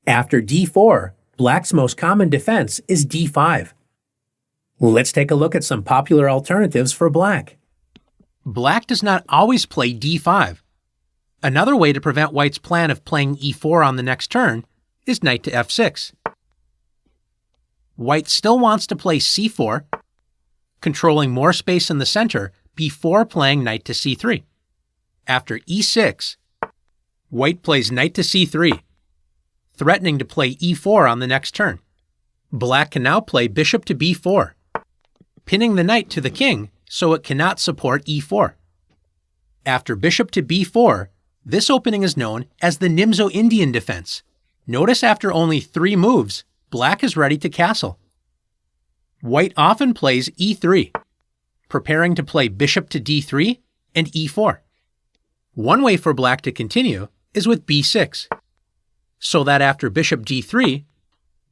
After d4, black's most common defense is d5. Let's take a look at some popular alternatives for black. Black does not always play d5. Another way to prevent white's plan of playing e4 on the next turn is knight to f6. White still wants to play c4, controlling more space in the center before playing knight to c3. After e6, white plays knight to c3, threatening to play e4 on the next turn. Black can now play bishop to b4, pinning the knight to the king so it cannot support e4. After bishop to b4, this opening is known as the Nimzo Indian defense. Notice after only 3 moves, black is ready to castle. White often plays e3, preparing to play bishop to d3 and e4. One way for black to continue is with b6, so that after bishop d3,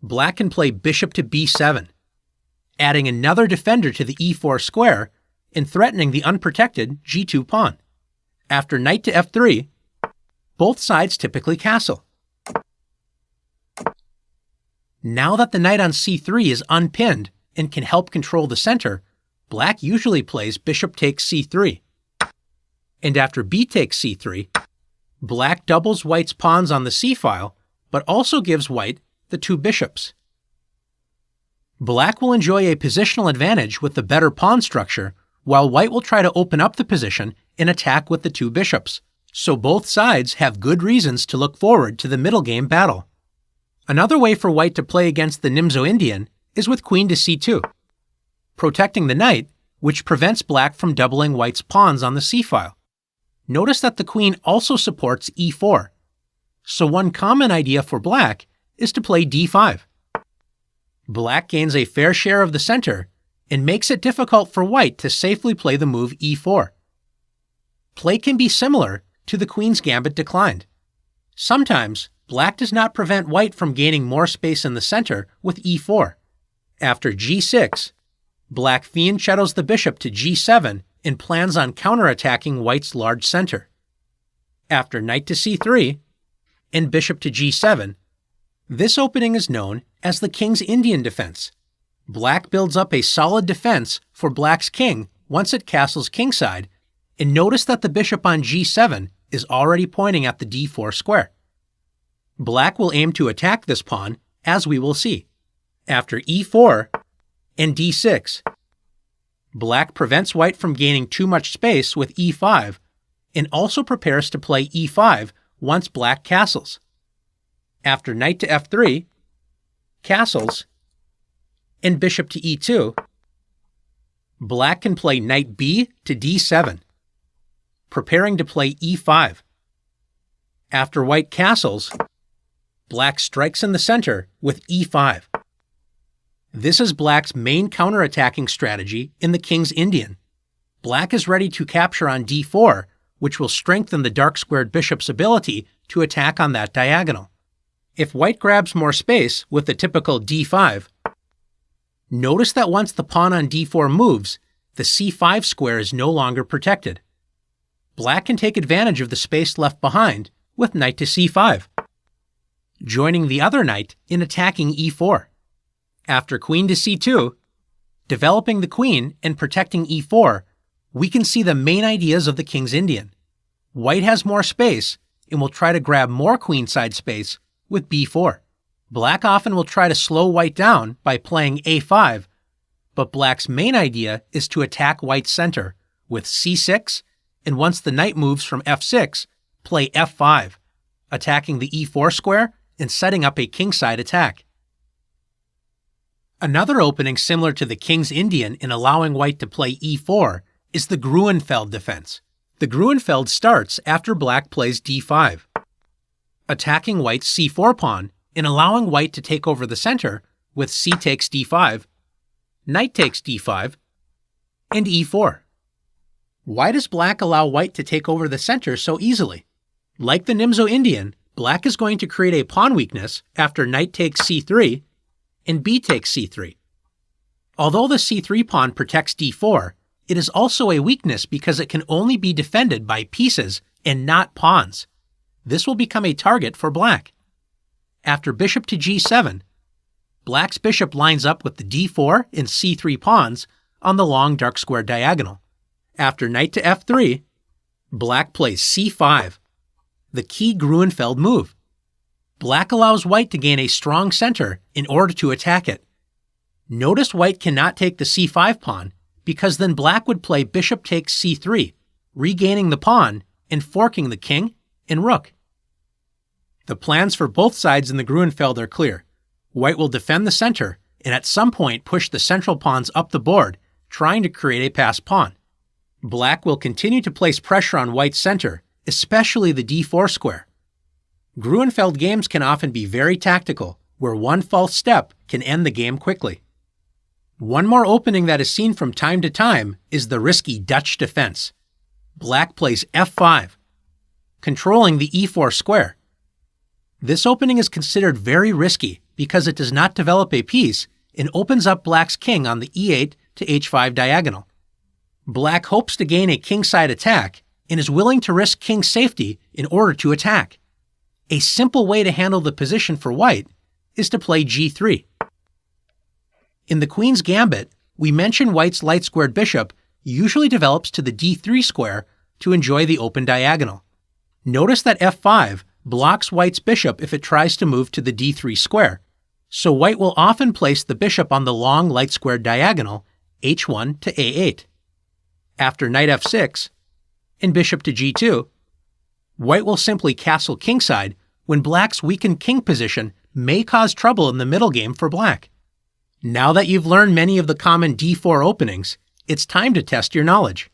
black can play bishop to b7, adding another defender to the e4 square and threatening the unprotected g2 pawn. After knight to f3, both sides typically castle. Now that the knight on c3 is unpinned and can help control the center, black usually plays bishop takes c3. And after b takes c3, black doubles white's pawns on the c-file, but also gives white the 2 bishops. Black will enjoy a positional advantage with the better pawn structure, while white will try to open up the position and attack with the 2 bishops, so both sides have good reasons to look forward to the middle game battle. Another way for white to play against the Nimzo Indian is with queen to c2, protecting the knight, which prevents black from doubling white's pawns on the c-file. Notice that the queen also supports e4, so one common idea for black is to play d5. Black gains a fair share of the center and makes it difficult for white to safely play the move e4. Play can be similar to the queen's gambit declined. Sometimes, black does not prevent white from gaining more space in the center with e4. After g6, black fianchettos the bishop to g7 and plans on counterattacking white's large center. After knight to c3 and bishop to g7, this opening is known as the King's Indian defense. Black builds up a solid defense for black's king once it castles kingside, and notice that the bishop on g7 is already pointing at the d4 square. Black will aim to attack this pawn, as we will see. After e4 and d6, black prevents white from gaining too much space with e5 and also prepares to play e5 once black castles. After knight to f3, castles, and bishop to e2, black can play knight b to d7, preparing to play e5. After white castles, black strikes in the center with e5. This is black's main counterattacking strategy in the King's Indian. Black is ready to capture on d4, which will strengthen the dark-squared bishop's ability to attack on that diagonal. If white grabs more space with the typical d5, notice that once the pawn on d4 moves, the c5 square is no longer protected. Black can take advantage of the space left behind with knight to c5, joining the other knight in attacking e4. After queen to c2, developing the queen and protecting e4, we can see the main ideas of the King's Indian. White has more space and will try to grab more queenside space with b4. Black often will try to slow white down by playing a5, but black's main idea is to attack white's center with c6, and once the knight moves from f6, play f5, attacking the e4 square and setting up a kingside attack. Another opening similar to the King's Indian in allowing white to play e4 is the Gruenfeld defense. The Gruenfeld starts after black plays d5, attacking white's c4 pawn and allowing white to take over the center with c takes d5, knight takes d5, and e4. Why does black allow white to take over the center so easily? Like the Nimzo Indian, black is going to create a pawn weakness after knight takes c3 and b takes c3. Although the c3 pawn protects d4, it is also a weakness because it can only be defended by pieces and not pawns. This will become a target for black. After bishop to g7, black's bishop lines up with the d4 and c3 pawns on the long dark square diagonal. After knight to f3, black plays c5, the key Gruenfeld move. Black allows white to gain a strong center in order to attack it. Notice white cannot take the c5 pawn because then black would play bishop takes c3, regaining the pawn and forking the king and rook. The plans for both sides in the Gruenfeld are clear. White will defend the center and at some point push the central pawns up the board, trying to create a passed pawn. Black will continue to place pressure on white's center, especially the d4 square. Gruenfeld games can often be very tactical, where one false step can end the game quickly. One more opening that is seen from time to time is the risky Dutch defense. Black plays f5, controlling the e4 square. This opening is considered very risky because it does not develop a piece and opens up black's king on the e8 to h5 diagonal. Black hopes to gain a kingside attack and is willing to risk king safety in order to attack. A simple way to handle the position for white is to play g3. In the Queen's Gambit, we mention white's light-squared bishop usually develops to the d3 square to enjoy the open diagonal. Notice that f5 blocks white's bishop if it tries to move to the d3 square, so white will often place the bishop on the long light-squared diagonal h1 to a8. After knight f6 and bishop to g2, white will simply castle kingside when black's weakened king position may cause trouble in the middle game for black. Now that you've learned many of the common d4 openings, it's time to test your knowledge.